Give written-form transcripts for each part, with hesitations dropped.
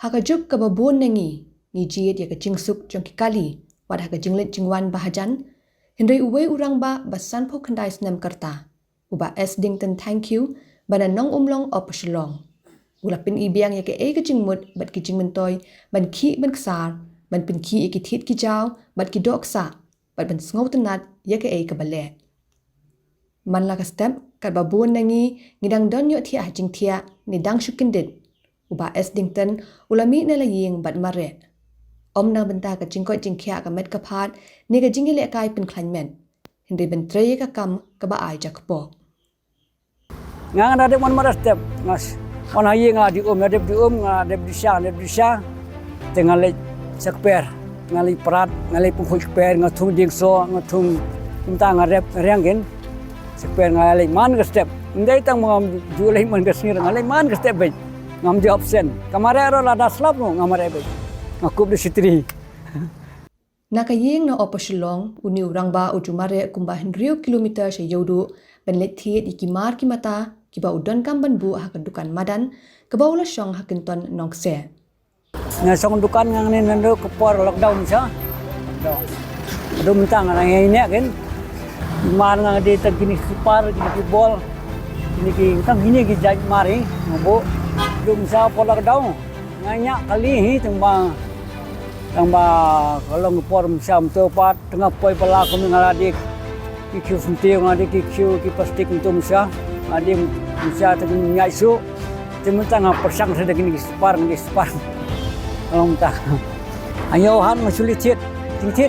Hakajuk ka babun nangi, ni jiet ya ka jingsuk jong kikali, wad haka jinglit jingwan bahajan, hindai uwe urang ba basan po kendai senam kerta. Uba Dington thank you, bana nong umlong opashalong. Ulapin ibiang ya ka ka jingmut, bat ki jingmentoy, ban ki ban ksar, ban pin ki ki tit ki jaw, bat ki doksa, bat ban sngau tenat ya ka bale. Man la ka step, kat babun nangi, ngidang don yo tia jing tia, ni dang syukindit. Uba Dington ulami na laying bat mare. Om na benta ka jingkot jingkia ka met kapat ni ka jingile kai pin klaimen. Hindi bentre ka kam ka ba ai jakpo. Ngang ada man mara step ngas. On hayi nga di ada di sha tengah le sakper ngali prat ngali pung sakper ngatung dingso ngatung tentang ngarep riangin sakper ngali man ka step. Ndai tang mangam julai man ka singir ngali man ka step bai. Ngam di option. Kamare ro la daslap no ngamare bai. Ngakup di sitri. Nakayeng na opashalong uni urang ba ujumare kumba 100 kilometer sa yodu benlet thiet ikimar kimata kiba udon kamban bu hakadukan madan kebaula syong hakinton nongse. Na song dukan ngang ni nando kepor lockdown sa. Ado mentang nang ini kan. Mar ngang di tagini sipar gini bol. Gini tang ini gi jaj mari ngobo dum sa po lockdown. Nganya kali hi tembang kalau ngepor misam tu pat tengah poi pala kami ngaladik kikiu suntiu ngaladik kikiu kipastik itu misah adik misah tu nyai su cementang persang sedek ini spar kalau mentah ayo han ngasulit tiet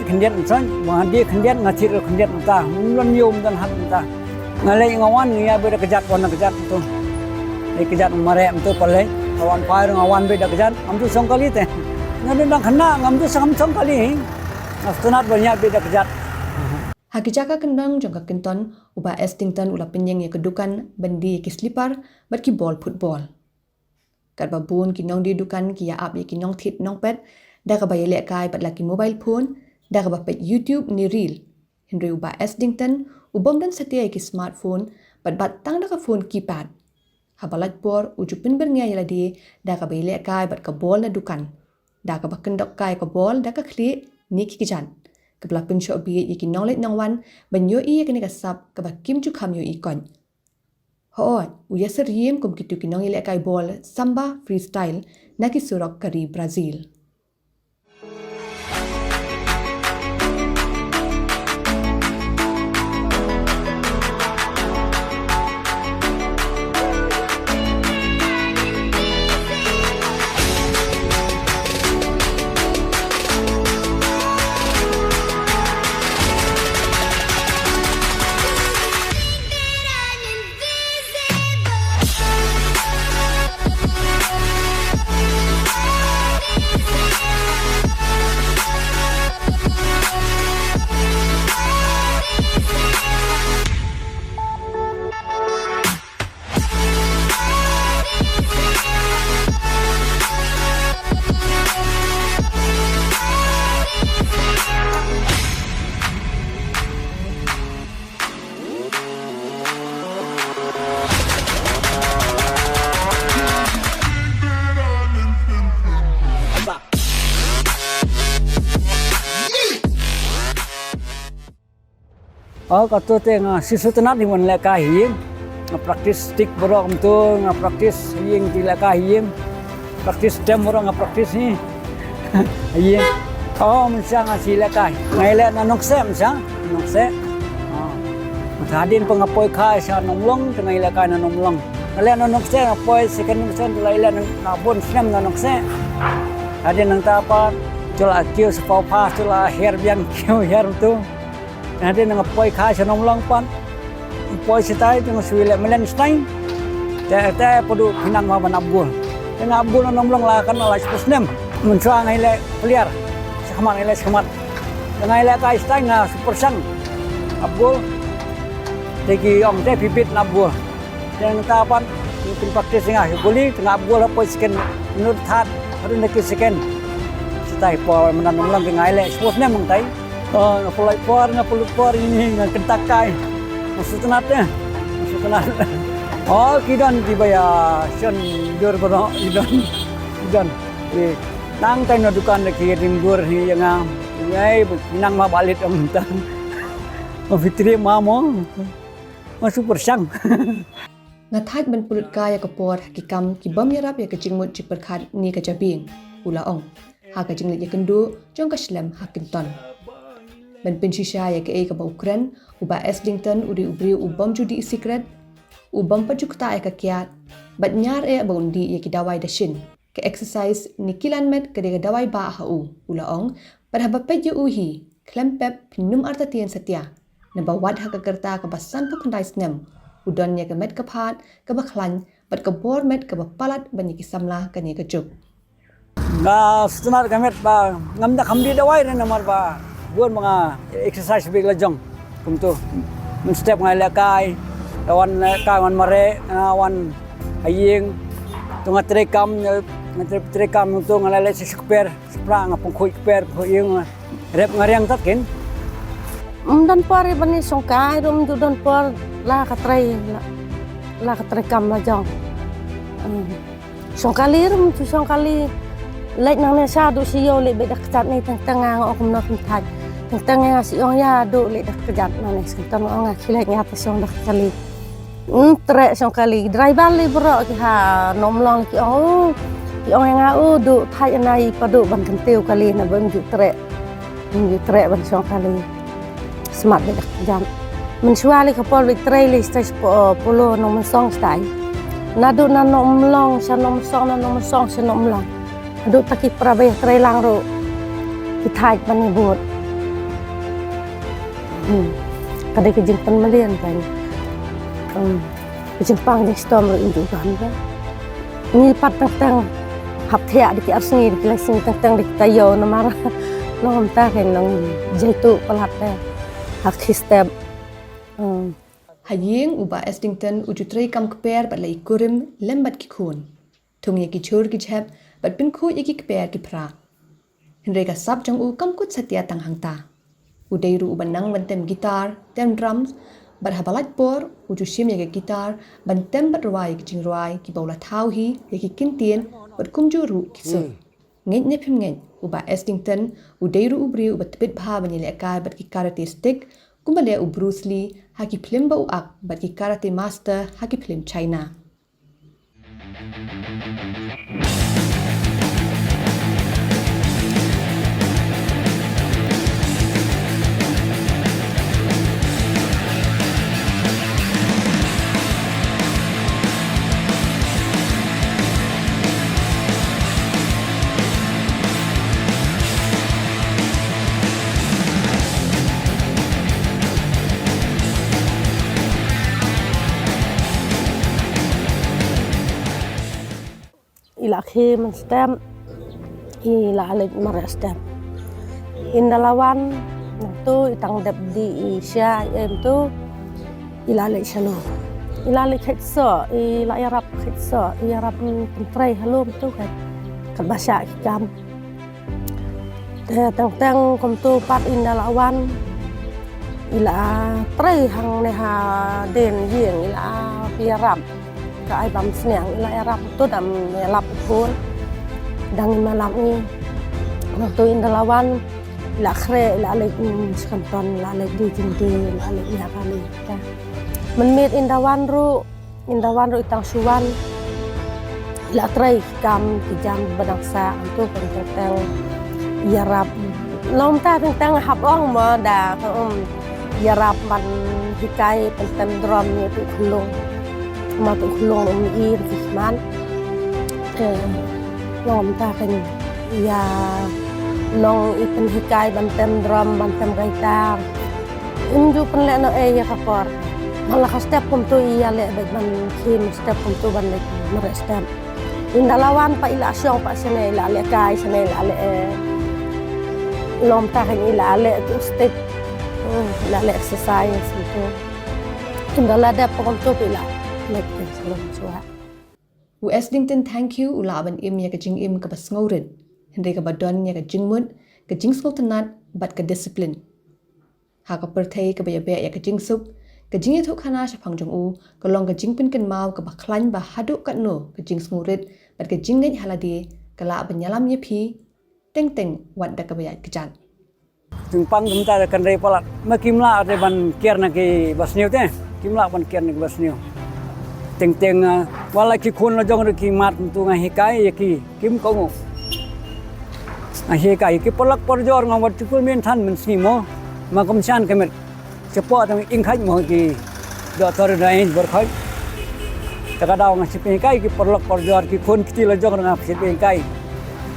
kendian son mandi kendian ngacir kendian mentah mulun yum dan han mentah ngalai ngawan ya beda kejat warna kejat tu kejat marek tu palai kawan pair ngawan beda kejat amtu song kali teh ngadang kena ngamtu sam kali astunat banyak beda kejat Hakijaka kendang jangka kenton uba Dington ulapin yang kedukan bendi ki slipar bat ki ball football kat babun ki nong di dukan ki ya ap ki nong thit nong pet da ka bayele kai bat laki mobile phone da ka bapet YouTube ni reel hindri uba Dington ubom dan setia ki smartphone bat tang da ka phone keypad habalat por ujupin berngia yaladi da ka bayele kai bat ka ball na dukan da ka bakendok kai ka bol da ka kli ni ki kijan ka blapin sho bi iki knowledge nangwan ban yo i ka sap ka bakim chu kham yo i kon ho u yeser yem kum kitu ki nong ile kai bol samba freestyle na ki surok kari Brazil. Kata tengah sisu tenat di mana lekahim, ngapraktis stick borok tu, ngapraktis ying di lekahim, praktis dem borok ngapraktis ni, ying. Misal ngasih lekah, ngelak nanokse misal, nanokse. Tadin pengapoi kai sa nomlong, tengah lekah nomlong. Ngelak nanokse ngapoi second misal ngelak nabun senam nanokse. Tadin nang tapan, cula kiu sepau pas cula hair biang kiu hair tu. Ada dengan poi khai senong long pan, poi setai dengan suile melen stein, teh perlu pinang mau menabul, dengan abul nong long lah kan lah sepusnem, mencuang ile peliar, sekamat, dengan ile kai stein lah super sang, abul, tegi ong teh bibit nabul, dengan tapan mungkin praktis ngah, boleh dengan abul poi seken menurut hat, harus nak seken, setai poi menanong long dengan ile sepusnem mengtai. Ngapulai por ini ngkentakai maksud tenatnya kidan di baya sen dur bono idan nang tay na dukan na kirimdur ni yang ay nang mabalit ang tang mafitri mamo super sang Ngathak ban pulut ka ya kapor hakikam ki bam yarap ya kajingmut jiperkhat ni kajabing ulaong ha kajinglet ya kendu jong kaslam hakinton ban pinshisha ya ke ka ba Ukraine uba Eslington udi ubri ubam judi secret ubam pajukta ya kakiat bat nyar e ba undi ya ki dawai dashin ke exercise ni kilanmet ke de dawai ba ha ulaong padhaba pej uhi klempep pinum artatian satya na bawat ha kakerta ka basan pakandai snem udon ya ke met ke phat ke baklan bat ke bor met ke bapalat banyi ki samla kan ya ke juk na setenar kamet ba ngamda kamdi dawai na namar ba buat mga exercise big lajong kumto men step ngai lakai lawan kawan mare lawan aying tunga trekam untuk ngalale sikper sprang apong khoi per yung rep ngariang tatkin dan pare bani songkai rum du dan por la katrai kam la jong songkali rum tu songkali lek nang ne sa du siyo le be dak tat ni tang ang ok na kum thai tang nga si ong ya du le dak kejat na ne sing tam ong khilek nya ta song dak kali tre songkali driver le bro ki ha nom long ki ong nga du thai nai padu ban kentiu kali na ban ju tre ban songkali smart be dak jam mensuali kapol vitre le stage polo nom song stai nadu na nom long sa nom song sa nom long adu taki prabe tre lang ro kithai bani bot kadai ke jengpan malian ban ke jengpang jeng storm ro indu ban ba ni pat tang hap thea di arsni di lesing tang di tayo na mara nom ta ken nong jaitu palat ta hak step haying uba Eslington ujutrei kam kper bat lai kurim lembat ki khun thung ye ki chur ki chhap bat bin khu ye ki kper ki phra hinre ka sap jong u kam kut satya tang hangta udei ru ubanang bantem gitar tem drums bat habalat por uju shim ye gitar bantem bat rwai ki jingrai ki bola thau hi ye ki kintien bat kumju ru ki su nget ne phim nget uba Eslington udei ru ubri ubat pit bha bani le kai bat ki karate stick kumbale u Bruce Lee haki film ba u ak bat ki karate master haki film China ila khi men stem ila le mara stem indalawan tu itang dep di isya em tu ila le salo ila le khetso ila yarap khetso yarap pentrei halum tu kan kabasya jam tang kom tu pat indalawan ila trei hang ne ha den hieng ila yarap ka ai bam sneang ila yarap tu dam lap pun dang malam ni waktu indalawan la khre la le skanton la le di jindi la le nya kali ka menmit indawan ru itang suwan la trei kam kijam badangsa tu penteng yarap lom ta tentang hap ong ma da yarap man hikai pentem drum ni tu khulung ma tu khulung ir kisman lom ta kan ya long ipen hikai bantem drum bantem gitar inju penle no ya kapor malah step pun tu iya le baik ban kim step pun tu ban le mere step indalawan pa ila asyong pa sene ila le kai sene ila le lom ta kan ila le tu step ila le exercise itu indalada pun tu ila le selom suha u Eslington thank you ulaban im ya ka jing im ka basngaurin hende ka badon ya ka jingmut ka jingsol tanat bat ka discipline ha ka perthei ka ba ya ka jingsup ka jing thu khana sha phangjong u ka long ka jingpin kan mau ka ba khlan ba hadu ka no ka jingsmurit bat ka jingai haladi kala benyalam yepi teng wan da kabayat kejan. Tumpang kita akan repalat. Makimla ada ban kier nagi basniu teh. Kimla ban kier nagi basniu. Teng wala ki kun la jong ki mat tu ngai hikai ki kim ko. Hikai ki polak porjor ngawat tukul men than men simo. Makom san kemet. Cepat tang ing khai mo ki doktor dai berkhai. Takadaw nga sipi hikai ki polak porjor ki kun kiti la jong ngap sipi hikai.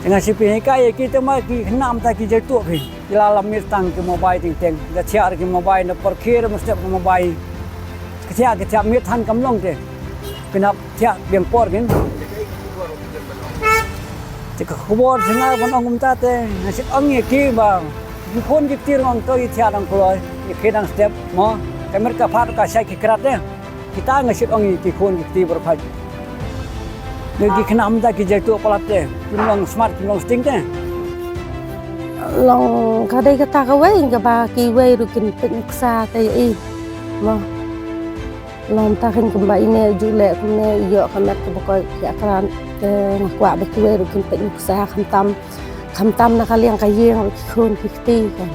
Dengan sipi hikai kita mah ki enam ta ki jatuh ki. Ilalam mirtang ke mobile ting da chiar ke mobile na parkir mesti ke mobile ketia mir than kamlong te pinap tia biang por kin tik khobor sina ban ongum ta te nasit ongi ki ba kon ki tir ngong to i tia dang kloi i khedang step mo kamer ka phat ka sai ki krat te kita ngasit ongi ki kon ki ti ber phaj lagi kenam ta ki jaitu palat te pinong smart pinong sting te lòng cái đây cái ta cái quay cái bà kỳ quay rồi kinh tịnh xa tay y mà lòng ta kinh cái bài này du lệ cũng này dọ cái mặt cái bọc cái cái cái quả bị kỳ quay rồi kinh tịnh xa khăm tâm là cái liang cái giang rồi khôn cái ti cái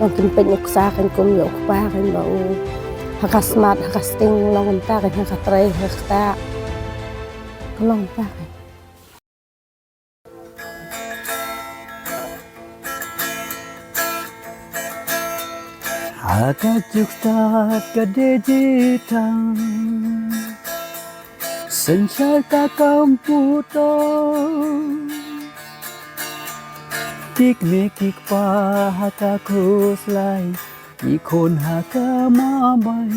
lòng kinh tịnh xa cái cũng dọ ba cái bảo hak smart hak sting lòng ta cái hak tray hak ta lòng ta Hakajuk tak kadejitang Senjata kamputo Kik mekik pa hakaku slai Ikon hakamabay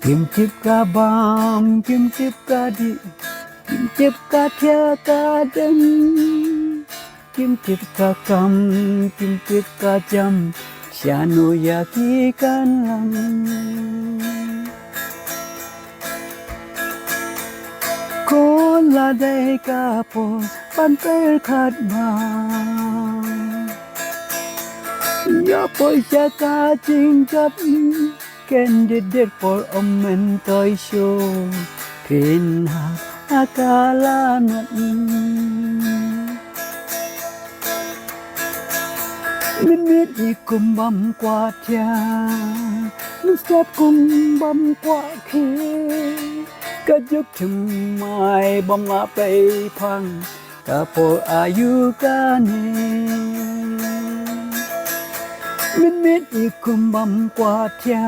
Kim tip ka bam, kim tip ka di Kim tip ka tia ka den Kim tip ka kam, kim tip ka jam, siano yakikan lang. Ko ladai ka po, pantai khat ba. Ya po siya ka cingkat, candidate for omen toy show. Kena akala Minit ikumbam kwa tia Nustap kumbam kwa ke Kajuk cumai bom la pei pang Kapo ayu kane Minit ikumbam kwa tia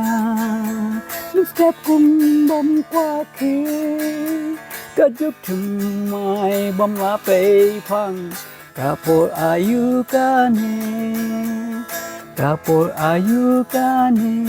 Nustap kumbam kwa ke Kajuk cumai bom la pei pang Kapur ayu kane, kapur ayu kane.